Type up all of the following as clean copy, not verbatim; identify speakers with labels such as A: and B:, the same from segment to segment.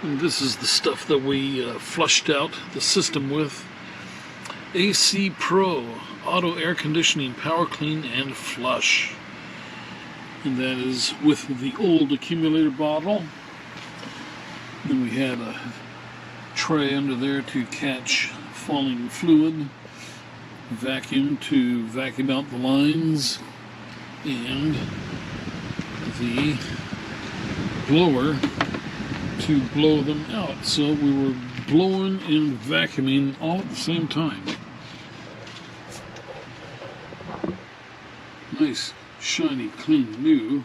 A: And this is the stuff that we flushed out the system with. AC Pro Auto Air Conditioning Power Clean and Flush. And that is with the old accumulator bottle. Then we had a tray under there to catch falling fluid, vacuum to vacuum out the lines, and the blower to blow them out. So we were blowing and vacuuming all at the same time. Nice, shiny, clean, new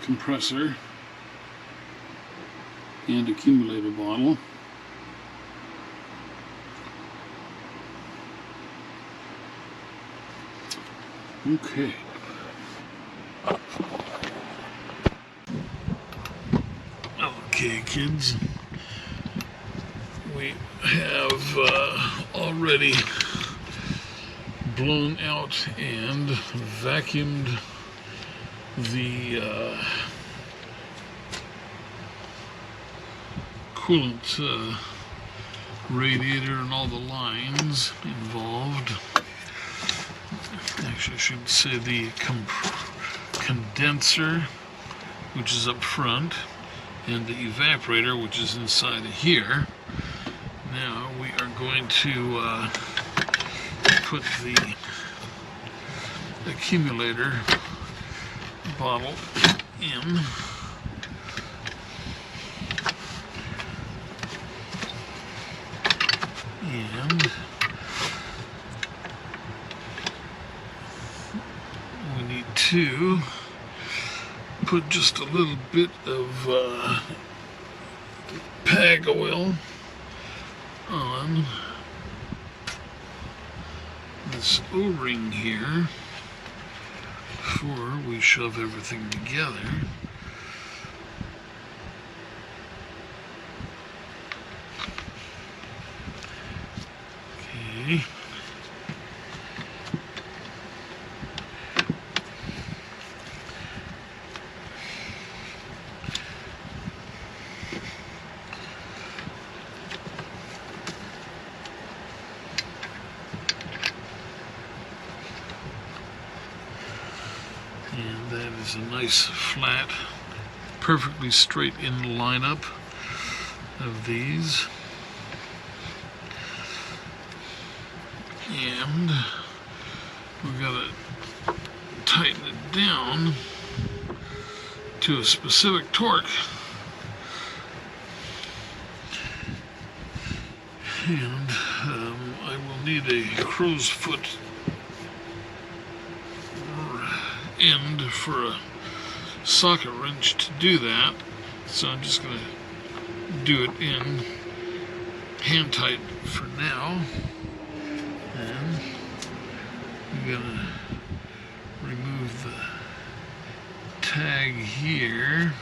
A: compressor and accumulator bottle. Okay. Okay, kids. We have already blown out and vacuumed the coolant radiator and all the lines involved. Actually, I should say the condenser, which is up front, and the evaporator, which is inside of here. Now we are going to put the accumulator bottle in. And we need to put just a little bit of PAG oil on this O-ring here before we shove everything together. Okay. And that is a nice flat, perfectly straight in lineup of these. And we've got to tighten it down to a specific torque. And I will need a crow's foot end for a socket wrench to do that. So I'm just going to do it in hand tight for now. And I'm going to remove the tag here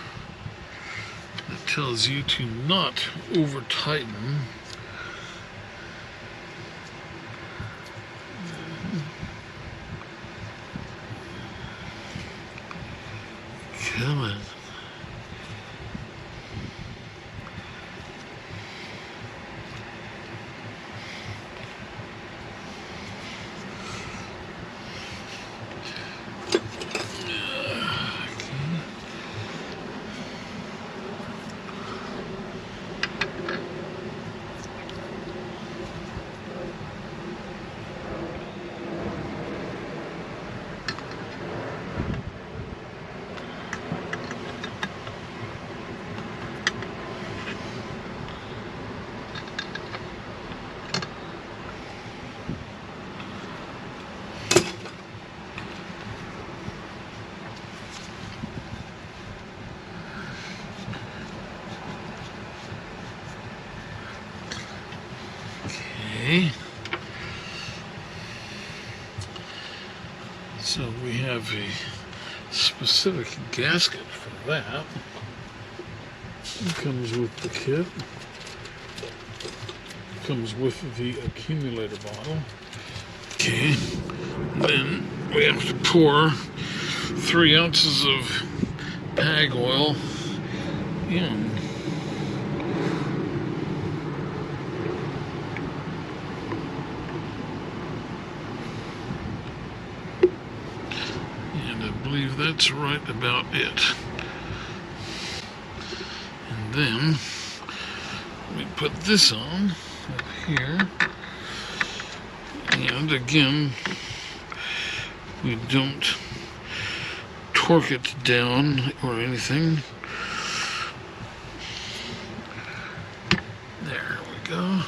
A: that tells you to not over tighten. Come on. Okay. So we have a specific gasket for that. It comes with the kit. It comes with the accumulator bottle. Okay. Then we have to pour 3 ounces of PAG oil in. And I believe that's right about it. And then we put this on up here. And again, we don't torque it down or anything. There we go.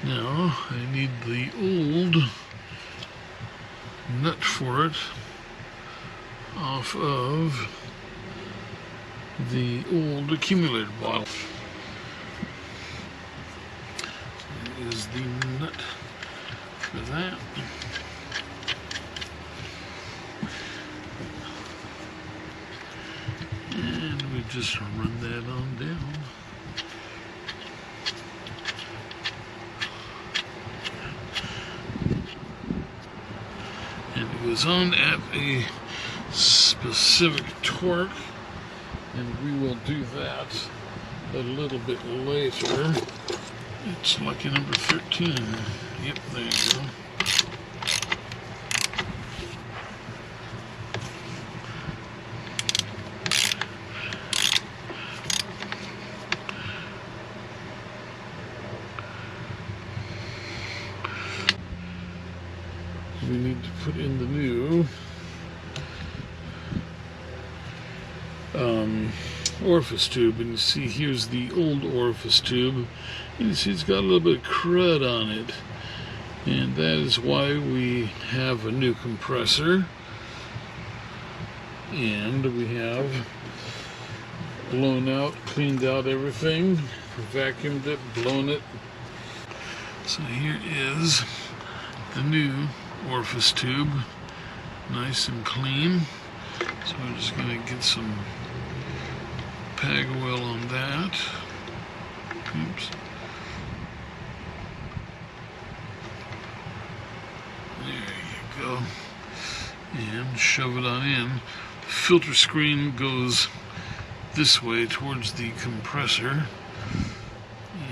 A: Now I need the old nut for it off of the old accumulator bottle. There is the nut for that. And we just run that on down. And it goes on at a specific torque, and we will do that a little bit later. It's lucky number 13. Yep, there you go. We need to put in the new orifice tube, and you see here's the old orifice tube, and you see it's got a little bit of crud on it, and that is why we have a new compressor, and we have blown out, cleaned out everything, vacuumed it, blown it. So here is the new orifice tube, nice and clean. So we're just going to get some PAG oil on that. Oops. There you go. And shove it on in. The filter screen goes this way towards the compressor.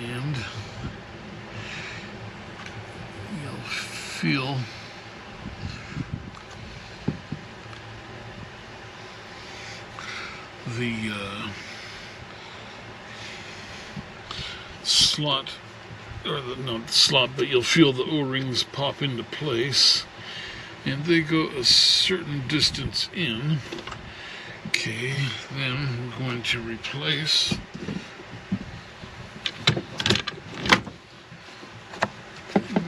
A: And you'll feel the slot, or not the slot, but you'll feel the O-rings pop into place, and they go a certain distance in. Okay, then we're going to replace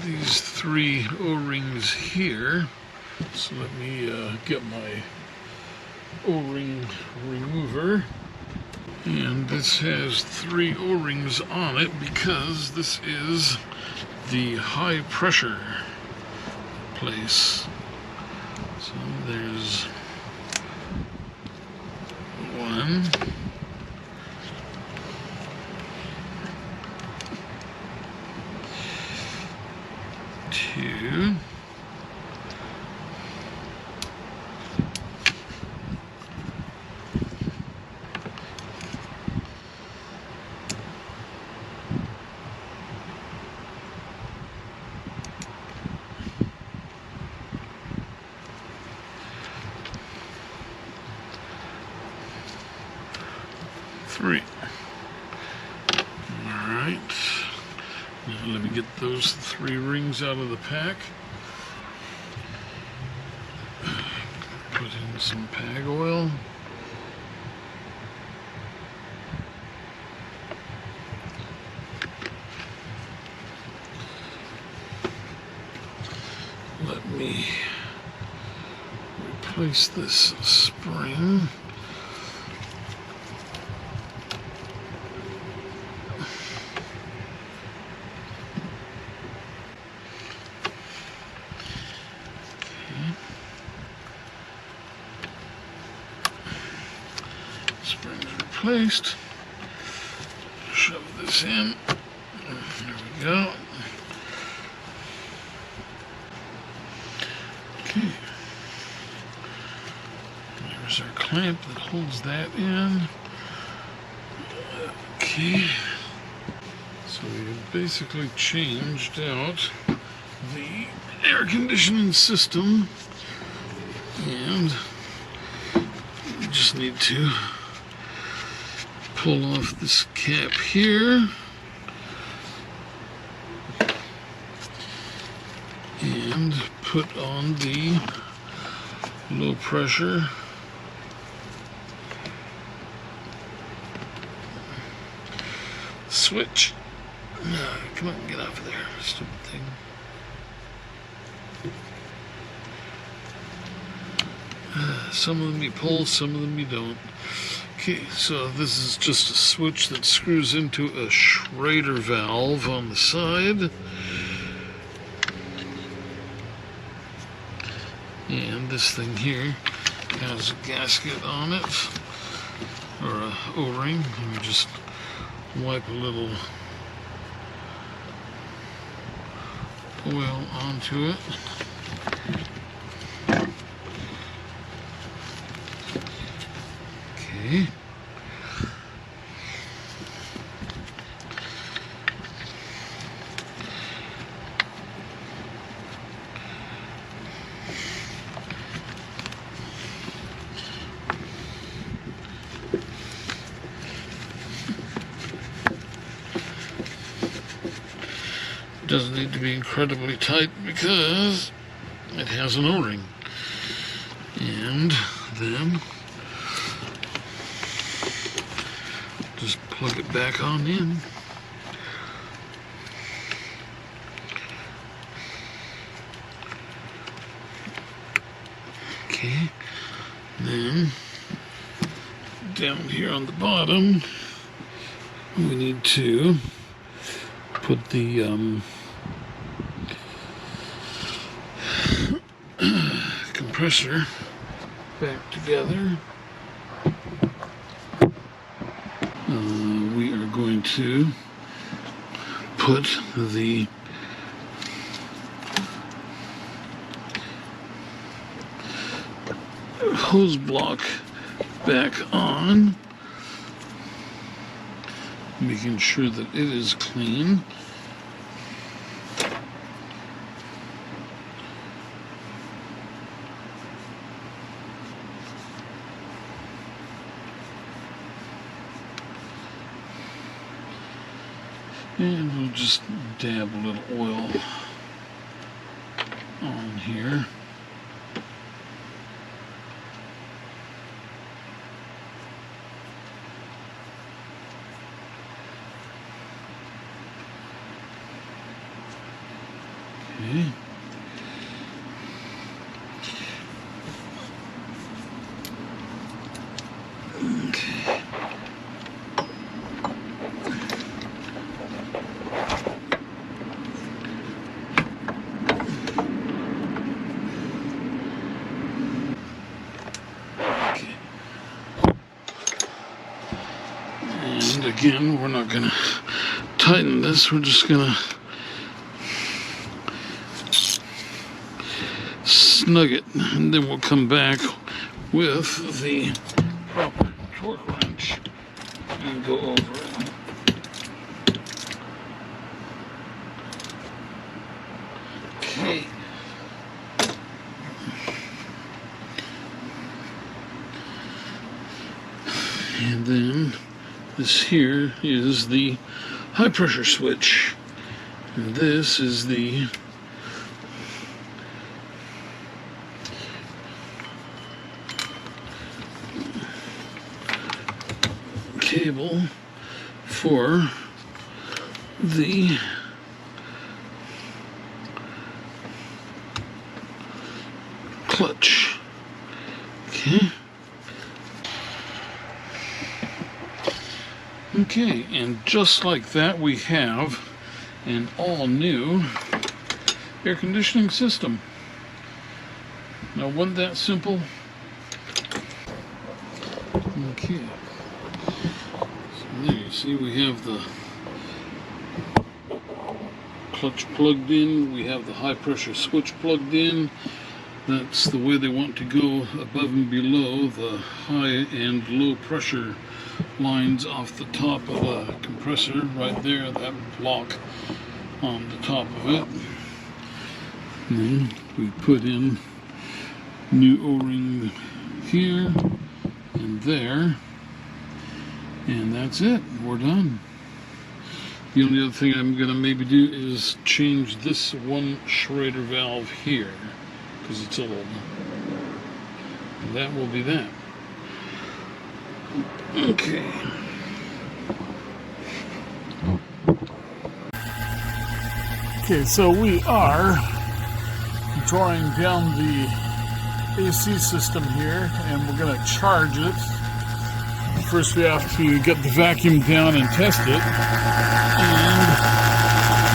A: these 3 O-rings here. So let me get my O-ring remover, and this has 3 O-rings on it because this is the high pressure place. So there's 1, 2, 3. Alright. Now let me get those 3 rings out of the pack. Put in some PAG oil. Let me replace this spring. Spring's replaced. Shove this in. There we go. Okay. There's our clamp that holds that in. Okay. So we basically changed out the air conditioning system, and we just need to pull off this cap here and put on the low pressure switch. Come on, get off of there, stupid thing. Some of them you pull, some of them you don't. Okay, so this is just a switch that screws into a Schrader valve on the side. And this thing here has a gasket on it, or a O-ring. Let me just wipe a little oil onto it. Okay. Doesn't need to be incredibly tight because it has an O-ring. And then just plug it back on in. Okay, then down here on the bottom we need to put the compressor back together. We are going to put the hose block back on, making sure that it is clean. And we'll just dab a little oil on here. Okay. And again, we're not going to tighten this, we're just going to snug it, and then we'll come back with the proper torque wrench and go over it. Okay. And then this here is the high pressure switch, and this is the cable for the clutch. Okay. Okay, and just like that, we have an all-new air conditioning system. Now, wasn't that simple? Okay. So there you see we have the clutch plugged in, we have the high pressure switch plugged in, That's the way they want to go above and below the high and low pressure lines off the top of the compressor right there, that block on the top of it. And then we put in new O-ring here and there, and that's it. We're done. The only other thing I'm going to maybe do is change this one Schrader valve here, because it's old. And that will be that. Okay. Okay, so we are drawing down the AC system here, and we're going to charge it. First we have to get the vacuum down and test it. And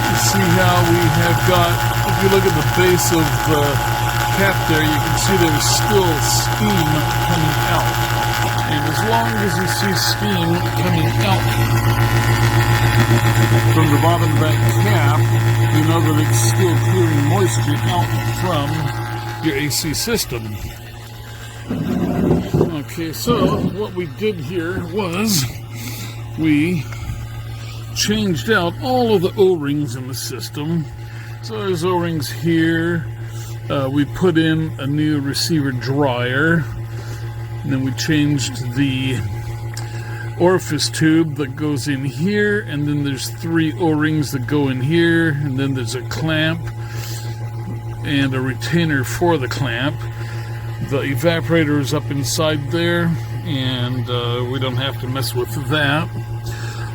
A: you see how we have got, if you look at the base of the cap there, you can see there's still steam coming out. And as long as you see steam coming out from the bottom of that cap, you know that it's still clearing moisture out from your AC system. Okay, so what we did here was we changed out all of the O-rings in the system. So there's O-rings here. We put in a new receiver dryer. And then we changed the orifice tube that goes in here. And then there's 3 O-rings that go in here. And then there's a clamp and a retainer for the clamp. The evaporator is up inside there, and we don't have to mess with that.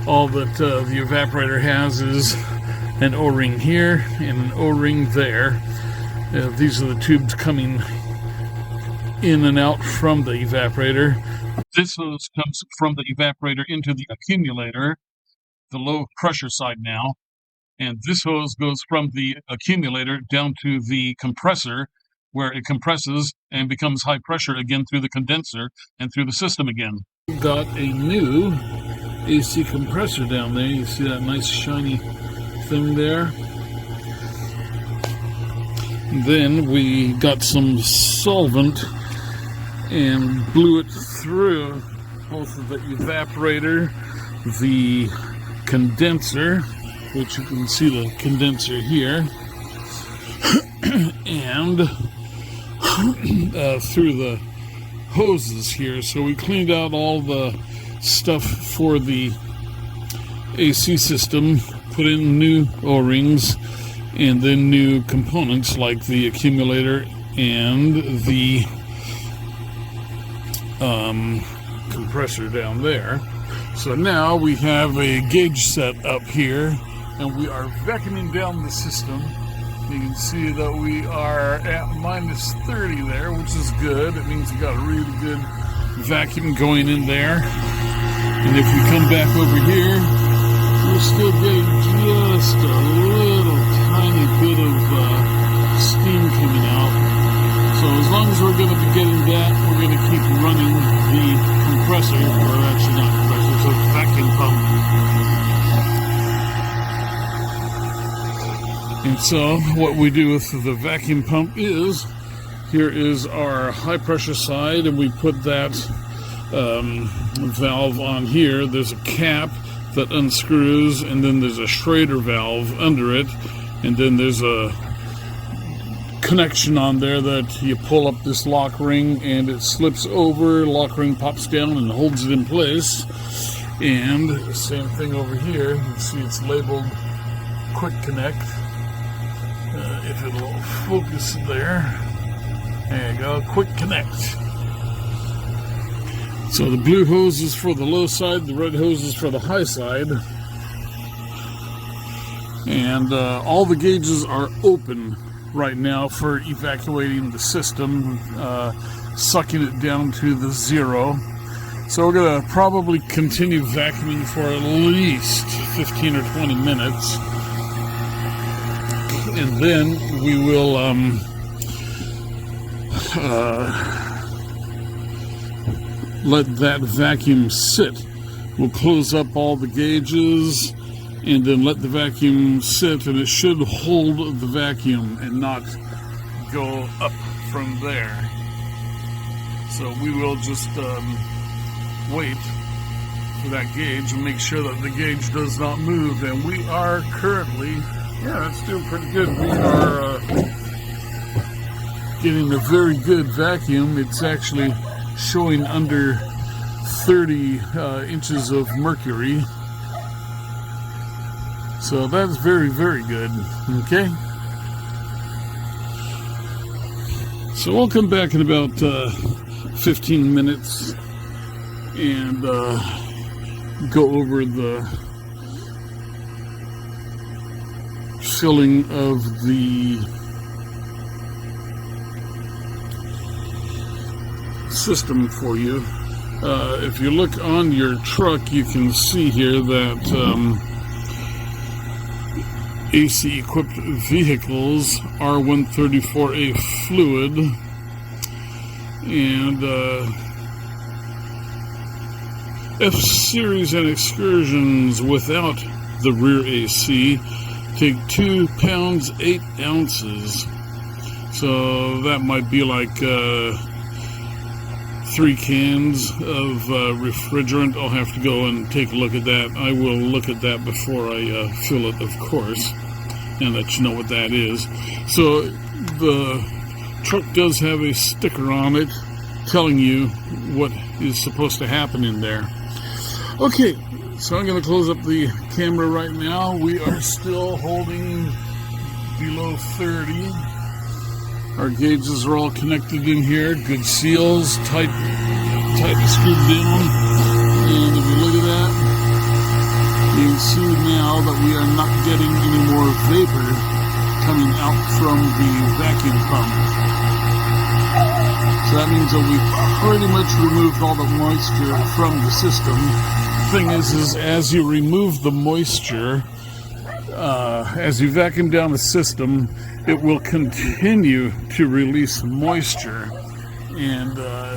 A: All that the evaporator has is an O-ring here and an O-ring there. These are the tubes coming in and out from the evaporator. This hose comes from the evaporator into the accumulator, the low pressure side now. And this hose goes from the accumulator down to the compressor, where it compresses and becomes high pressure again through the condenser and through the system again. We've got a new AC compressor down there. You see that nice shiny thing there? Then we got some solvent and blew it through both of the evaporator, the condenser, which you can see the condenser here, and through the hoses here. So we cleaned out all the stuff for the AC system, put in new O-rings, and then new components like the accumulator and the compressor down there. So now we have a gauge set up here, and we are vacuuming down the system. You can see that we are at minus 30 there, which is good. It means we got a really good vacuum going in there. And if we come back over here, we're still getting just a little tiny bit of steam coming out. So as long as we're going to be getting that, we're going to keep running the compressor, or actually not compressor, so it's vacuum pump. And so what we do with the vacuum pump is, here is our high pressure side, and we put that valve on here. There's a cap that unscrews, and then there's a Schrader valve under it, and then there's a connection on there that you pull up this lock ring and it slips over, lock ring pops down and holds it in place. And same thing over here, you can see it's labeled Quick Connect. If it'll focus there. There you go, Quick Connect. So the blue hose is for the low side, the red hose is for the high side. And all the gauges are open right now for evacuating the system, sucking it down to the 0. So we're going to probably continue vacuuming for at least 15 or 20 minutes. And then we will let that vacuum sit. We'll close up all the gauges and then let the vacuum sit, and it should hold the vacuum and not go up from there. So we will just wait for that gauge and make sure that the gauge does not move. And we are currently, yeah, it's doing pretty good. We are getting a very good vacuum. It's actually showing under 30 inches of mercury. So that's very, very good. Okay. So I'll come back in about 15 minutes and go over the filling of the system for you. If you look on your truck, you can see here that AC equipped vehicles R134A fluid and F series and excursions without the rear AC take 2 pounds 8 ounces. So that might be like 3 cans of refrigerant. I'll have to go and take a look at that. I will look at that before I fill it, of course, and let you know what that is. So the truck does have a sticker on it telling you what is supposed to happen in there. Okay, so I'm going to close up the camera right now. We are still holding below 30. Our gauges are all connected in here. Good seals, tightly screwed down. And if you look at that, you can see now that we are not getting any more vapor coming out from the vacuum pump. So that means that we've pretty much removed all the moisture from the system. The thing is as you remove the moisture, as you vacuum down the system, it will continue to release moisture. And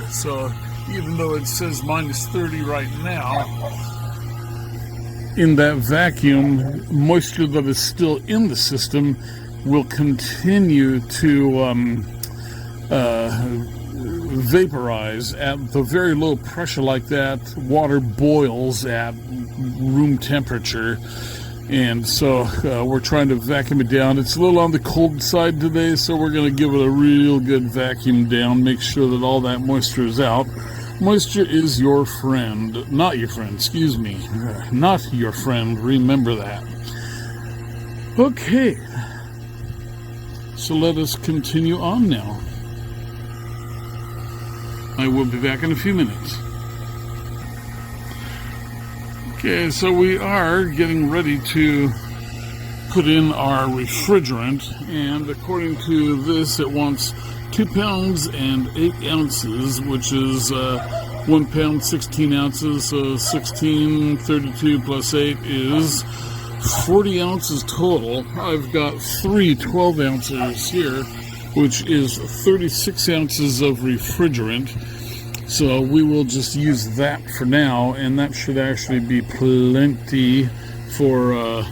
A: so even though it says minus 30 right now, in that vacuum, moisture that is still in the system will continue to vaporize at the very low pressure like that. Water boils at room temperature. And so we're trying to vacuum it down. It's a little on the cold side today, so we're going to give it a real good vacuum down, make sure that all that moisture is out. Moisture is your friend. Not your friend, excuse me. Not your friend, remember that. Okay. So let us continue on now. I will be back in a few minutes. Okay, so we are getting ready to put in our refrigerant, and according to this, it wants 2 pounds and 8 ounces, which is 1 pound 16 ounces, so 16, 32 plus 8 is 40 ounces total. I've got 3 12 ounces here, which is 36 ounces of refrigerant. So we will just use that for now, and that should actually be plenty for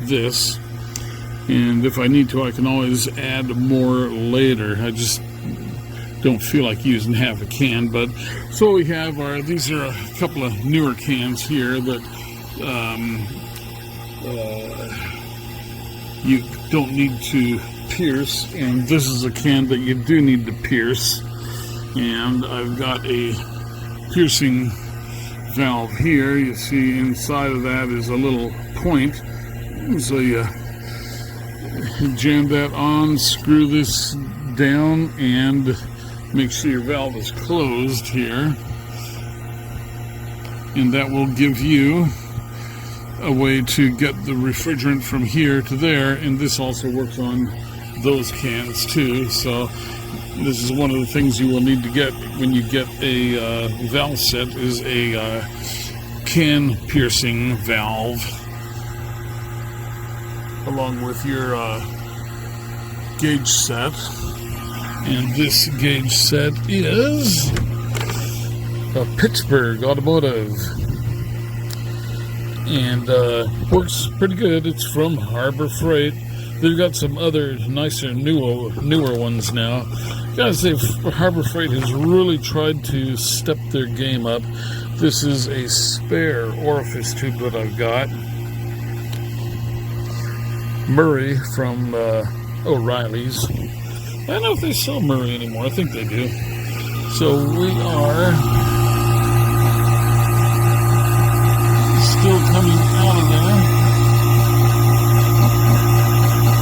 A: this. And if I need to, I can always add more later. I just don't feel like using half a can. But so we have these are a couple of newer cans here that you don't need to pierce, and this is a can that you do need to pierce. And I've got a piercing valve here. You see inside of that is a little point. So you jam that on, screw this down, and make sure your valve is closed here. And that will give you a way to get the refrigerant from here to there. And this also works on those cans too. So this is one of the things you will need to get when you get a valve set, is a can piercing valve, along with your gauge set. And this gauge set is a Pittsburgh Automotive, and works pretty good. It's from Harbor Freight. They've got some other nicer, newer ones now. Gotta say, Harbor Freight has really tried to step their game up. This is a spare orifice tube that I've got. Murray from O'Reilly's. I don't know if they sell Murray anymore. I think they do. So we are still coming out of there.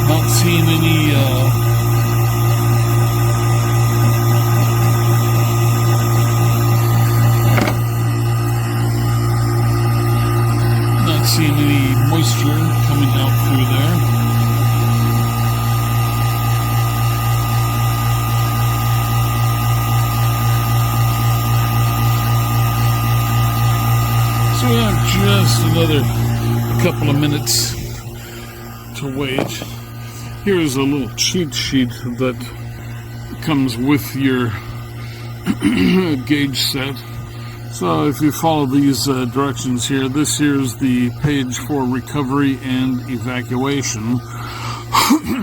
A: Not seeing any moisture coming out through there. So we have just another couple of minutes to wait. Here's a little cheat sheet that comes with your gauge set. So if you follow these directions here, this here's the page for recovery and evacuation.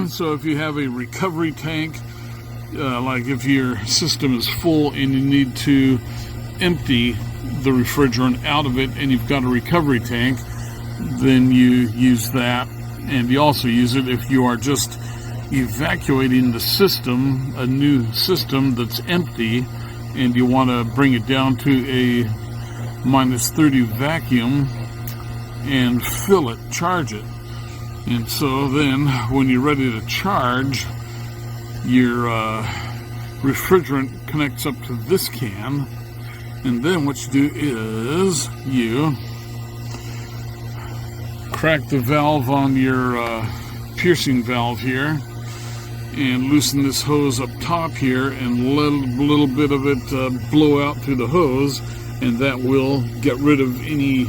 A: So if you have a recovery tank, like if your system is full and you need to empty the refrigerant out of it and you've got a recovery tank, then you use that. And you also use it if you are just evacuating the system, a new system that's empty, and you want to bring it down to a -30 vacuum and fill it, charge it. And so then when you're ready to charge, your refrigerant connects up to this can, and then what you do is you crack the valve on your piercing valve here and loosen this hose up top here and let a little bit of it blow out through the hose, and that will get rid of any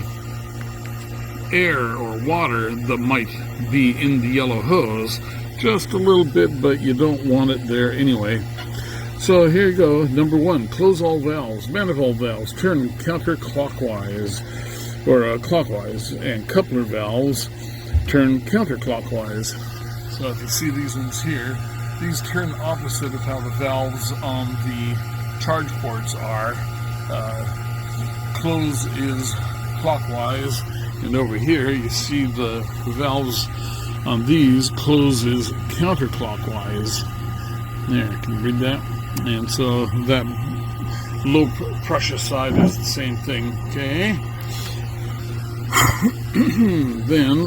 A: air or water that might be in the yellow hose. Just a little bit, but you don't want it there anyway. So here you go. Number 1, close all valves. Manifold valves turn counterclockwise or clockwise, and coupler valves turn counterclockwise. So if you see these ones here, these turn opposite of how the valves on the charge ports are. Close is clockwise, and over here you see the valves on these, close is counterclockwise. There, can you read that? And so that low pressure side is the same thing, okay? Then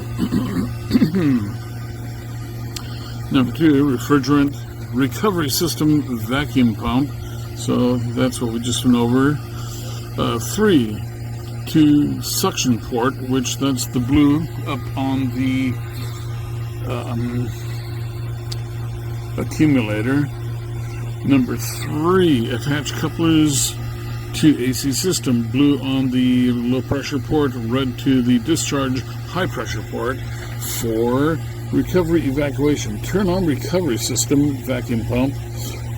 A: number 2, refrigerant recovery system vacuum pump. So that's what we just went over. 3, to suction port, which that's the blue up on the accumulator. Number 3, attach couplers to AC system, blue on the low pressure port, red to the discharge high pressure port. 4, recovery evacuation, turn on recovery system vacuum pump,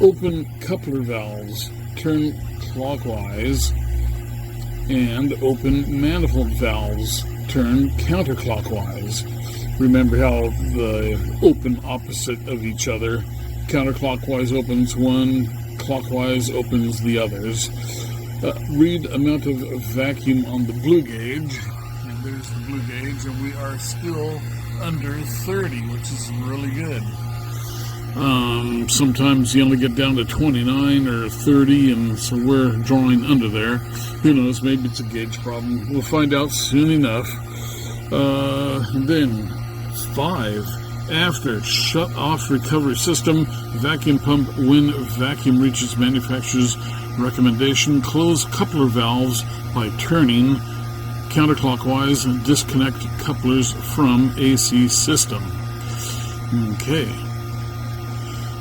A: open coupler valves, turn clockwise, and open manifold valves, turn counterclockwise. Remember how the open opposite of each other. Counterclockwise opens one, clockwise opens the others. Read amount of vacuum on the blue gauge, and there's the blue gauge, and we are still under 30, which is really good. Sometimes you only get down to 29 or 30, and so we're drawing under there. Who knows, maybe it's a gauge problem. We'll find out soon enough. Then 5, after, shut off recovery system, vacuum pump when vacuum reaches manufacturer's recommendation, close coupler valves by turning counterclockwise and disconnect couplers from AC system. Okay.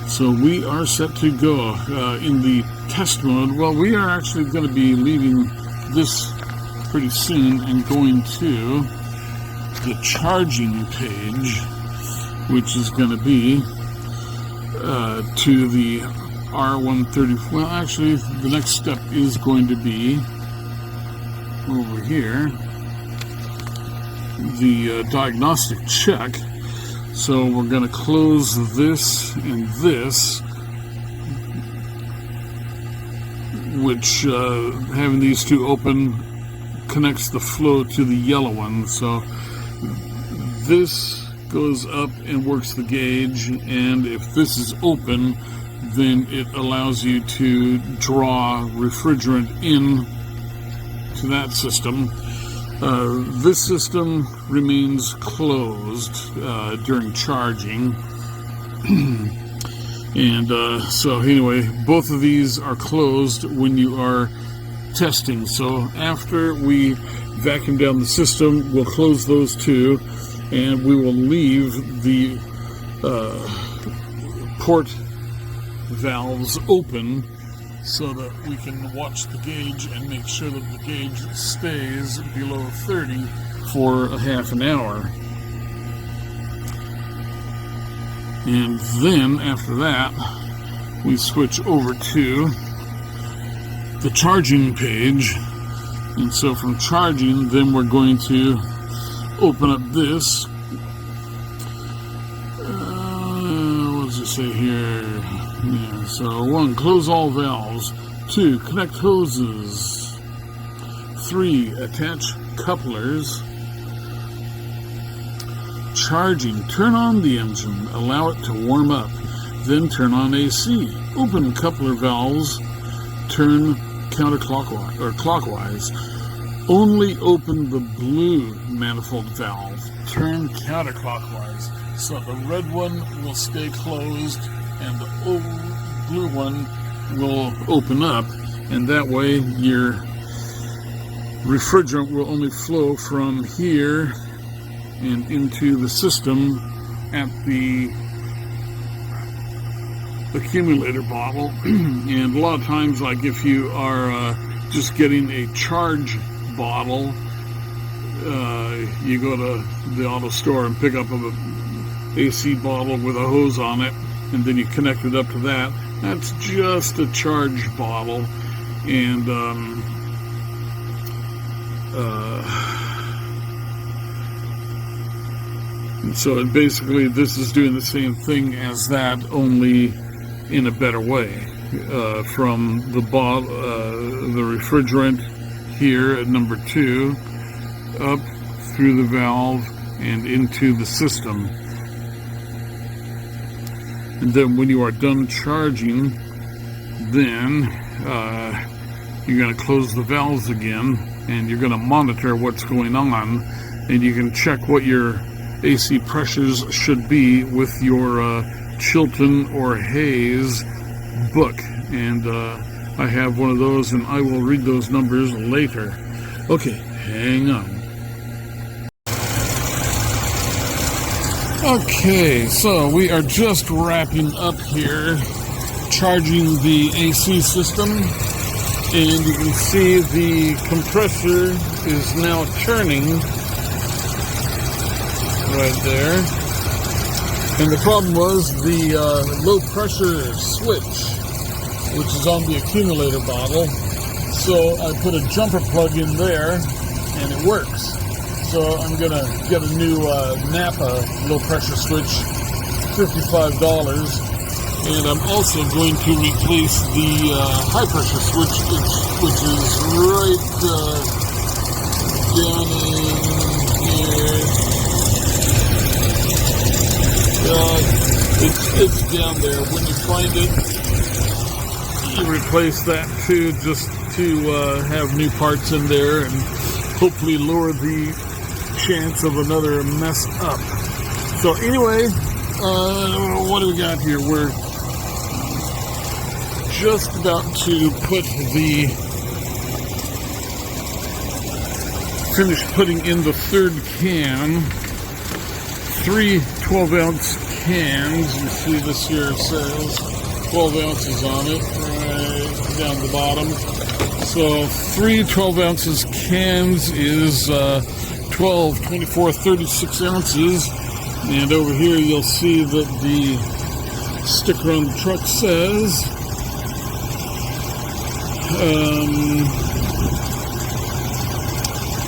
A: So we are set to go in the test mode. Well, we are actually going to be leaving this pretty soon and going to the charging page, which is going to be to the R130. Well, actually, the next step is going to be over here, the diagnostic check. So we're going to close this and this, which having these two open connects the flow to the yellow one. So this goes up and works the gauge, and if this is open, then it allows you to draw refrigerant in to that system. This system remains closed during charging. And so anyway, both of these are closed when you are testing. So after we vacuum down the system, we'll close those two, and we will leave the port valves open so that we can watch the gauge and make sure that the gauge stays below 30 for a half an hour. And then after that, we switch over to the charging page. And so from charging, then we're going to open up this. What does it say here? Yeah, so 1, close all valves. 2, connect hoses. 3, attach couplers. Charging, turn on the engine, allow it to warm up, then turn on AC. Open coupler valves, turn counterclockwise or clockwise. Only open the blue manifold valve, turn counterclockwise. So the red one will stay closed and the blue one will open up, and that way your refrigerant will only flow from here and into the system at the accumulator bottle. And a lot of times, like if you are just getting a charge bottle, you go to the auto store and pick up a AC bottle with a hose on it, and then you connect it up to that. That's just a charge bottle. And so basically this is doing the same thing as that, only in a better way. From the refrigerant here at number 2 up through the valve and into the system. And then when you are done charging, then you're going to close the valves again, and you're going to monitor what's going on, and you can check what your AC pressures should be with your Chilton or Hayes book. And I have one of those, and I will read those numbers later. Okay, hang on. Okay, so we are just wrapping up here, charging the AC system, and you can see the compressor is now turning right there. And the problem was the low pressure switch, which is on the accumulator bottle. So I put a jumper plug in there, and it works. So I'm gonna get a new Napa low pressure switch, $55, and I'm also going to replace the high pressure switch, which is right down in here. It's down there. When you find it, you replace that too, just to have new parts in there and hopefully lower the chance of another mess up. So anyway, what do we got here? We're just about to finish putting in the third can. 3 12-ounce cans. You see this here says 12 ounces on it, right down the bottom. So 3 12 ounces cans is 12, 24, 36 ounces. And over here you'll see that the sticker on the truck says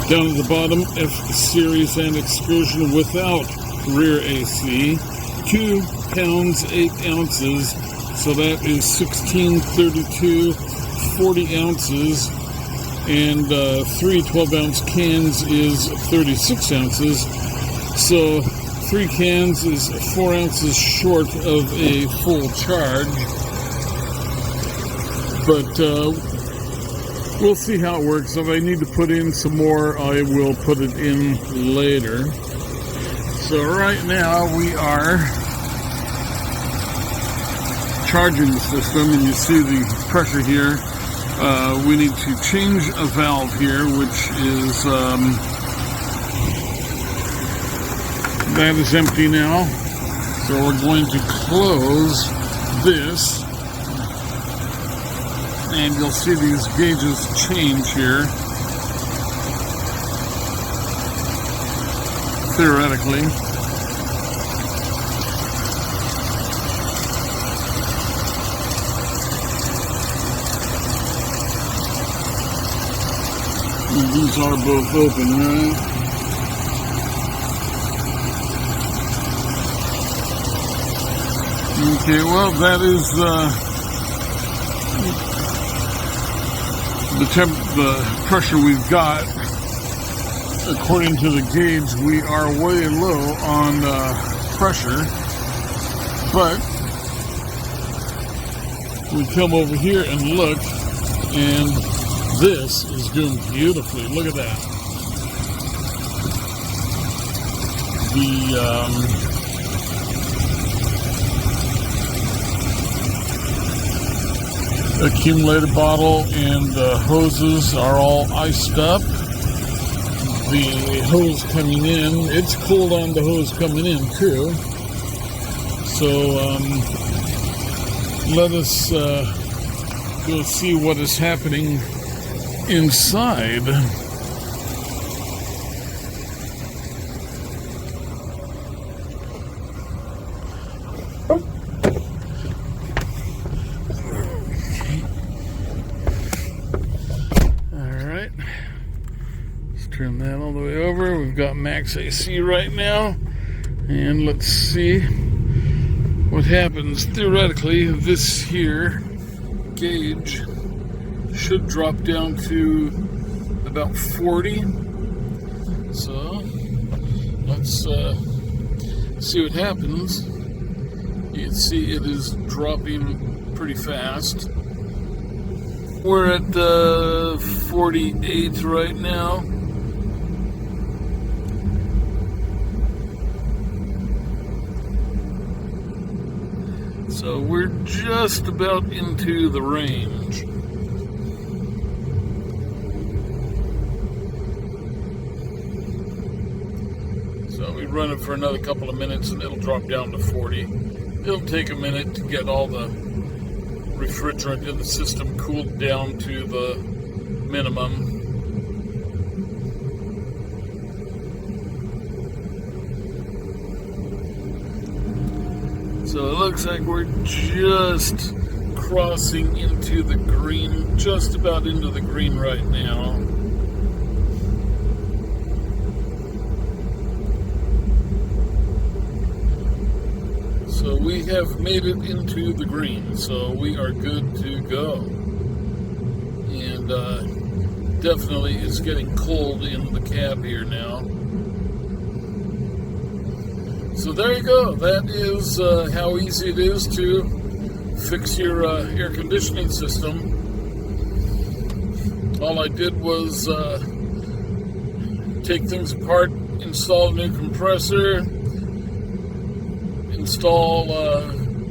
A: down at the bottom, F Series and Excursion without rear AC, 2 pounds 8 ounces, so that is 1632, 40 ounces, and 3 12-ounce cans is 36 ounces. So 3 cans is 4 ounces short of a full charge, but we'll see how it works. If I need to put in some more, I will put it in later. So right now we are charging the system, and you see the pressure here. We need to change a valve here, which is that is empty now. So we're going to close this, and you'll see these gauges change here, theoretically. And these are both open, right? Okay, well, that is the pressure we've got. According to the gauge, we are way low on pressure, but we come over here and look, and this is doing beautifully. Look at that. The accumulator bottle and the hoses are all iced up. The hose coming in, it's cold on the hose coming in too. So let us go see what is happening inside. Alright, let's turn that all the way over. We've got max AC right now, and let's see what happens. Theoretically, this here gauge should drop down to about 40. So let's see what happens. You can see it is dropping pretty fast. We're at 48 right now. So we're just about into the range. So we run it for another couple of minutes and it'll drop down to 40. It'll take a minute to get all the refrigerant in the system cooled down to the minimum. So it looks like we're just crossing into the green, just about into the green right now. So we have made it into the green, so we are good to go. And definitely it's getting cold in the cab here now. So there you go. That is how easy it is to fix your air conditioning system. All I did was take things apart, install a new compressor, install,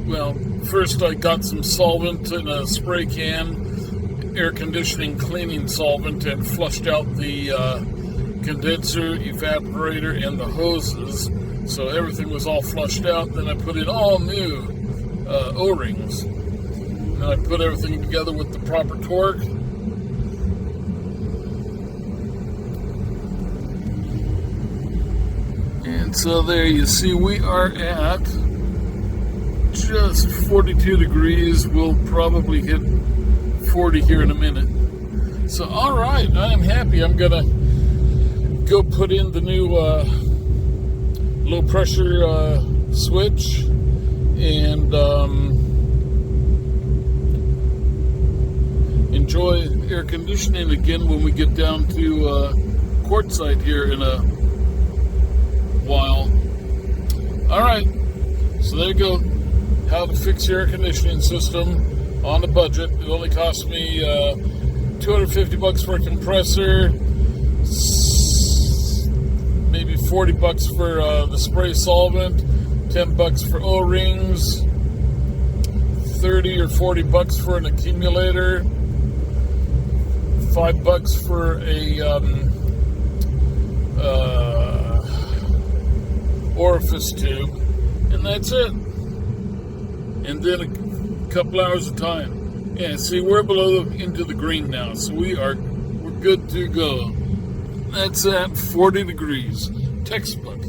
A: well, first I got some solvent in a spray can, air conditioning cleaning solvent, and flushed out the condenser, evaporator, and the hoses. So everything was all flushed out. Then I put in all new O-rings. And I put everything together with the proper torque. And so there you see we are at just 42 degrees. We'll probably hit 40 here in a minute. So alright, I am happy. I'm gonna go put in the new low pressure switch, and enjoy air conditioning again when we get down to Quartzsite here in a while. All right, so there you go. How to fix your air conditioning system on a budget. It only cost me $250 for a compressor, maybe $40 for the spray solvent, $10 for O-rings, $30 or $40 for an accumulator, $5 for a orifice tube, and that's it. And then a couple hours of time. Yeah, see, we're into the green now, so we're good to go. That's at 40 degrees. Textbook.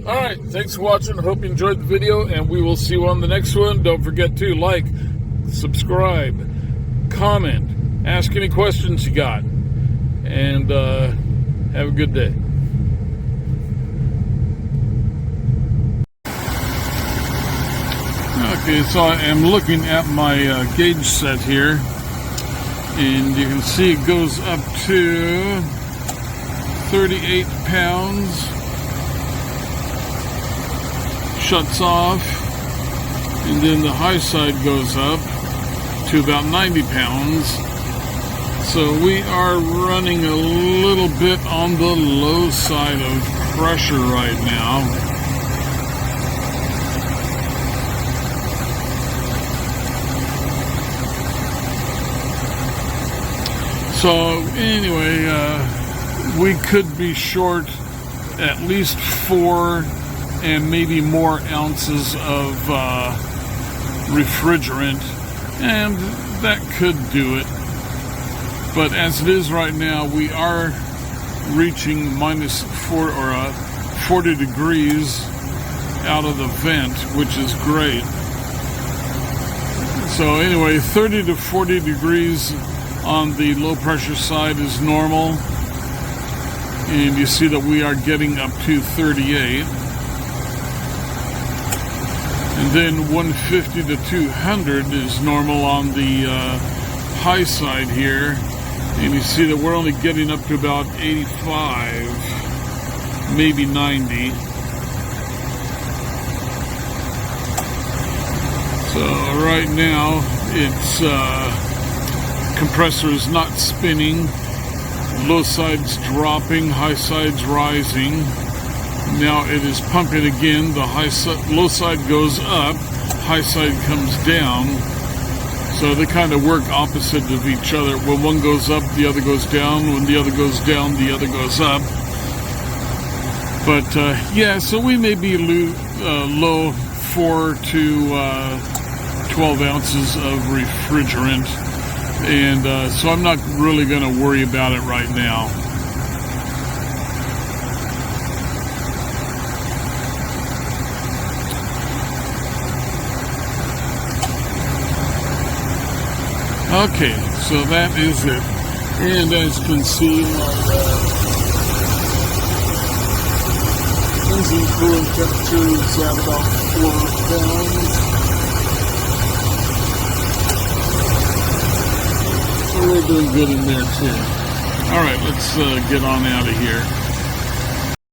A: All right, thanks for watching. I hope you enjoyed the video, and we will see you on the next one. Don't forget to like, subscribe, comment, ask any questions you got, and have a good day. Okay, so I am looking at my gauge set here, and you can see it goes up to 38 pounds, shuts off, and then the high side goes up to about 90 pounds. So we are running a little bit on the low side of pressure right now. So anyway, we could be short at least 4 and maybe more ounces of refrigerant, and that could do it. But as it is right now, we are reaching -4 or 40 degrees out of the vent, which is great. So anyway, 30 to 40 degrees on the low pressure side is normal, and you see that we are getting up to 38, and then 150 to 200 is normal on the high side here, and you see that we're only getting up to about 85, maybe 90. So right now it's compressor is not spinning, low side's dropping, high side's rising. Now it is pumping again. The low side goes up, high side comes down. So they kind of work opposite of each other. When one goes up, the other goes down. When the other goes down, the other goes up. But yeah, so we may be low 4 to 12 ounces of refrigerant. And so I'm not really going to worry about it right now. Okay, so that is it. And as you can see, my engine coolant temperature is at about 4 pounds. We're doing good in there too. All right, let's get on out of here.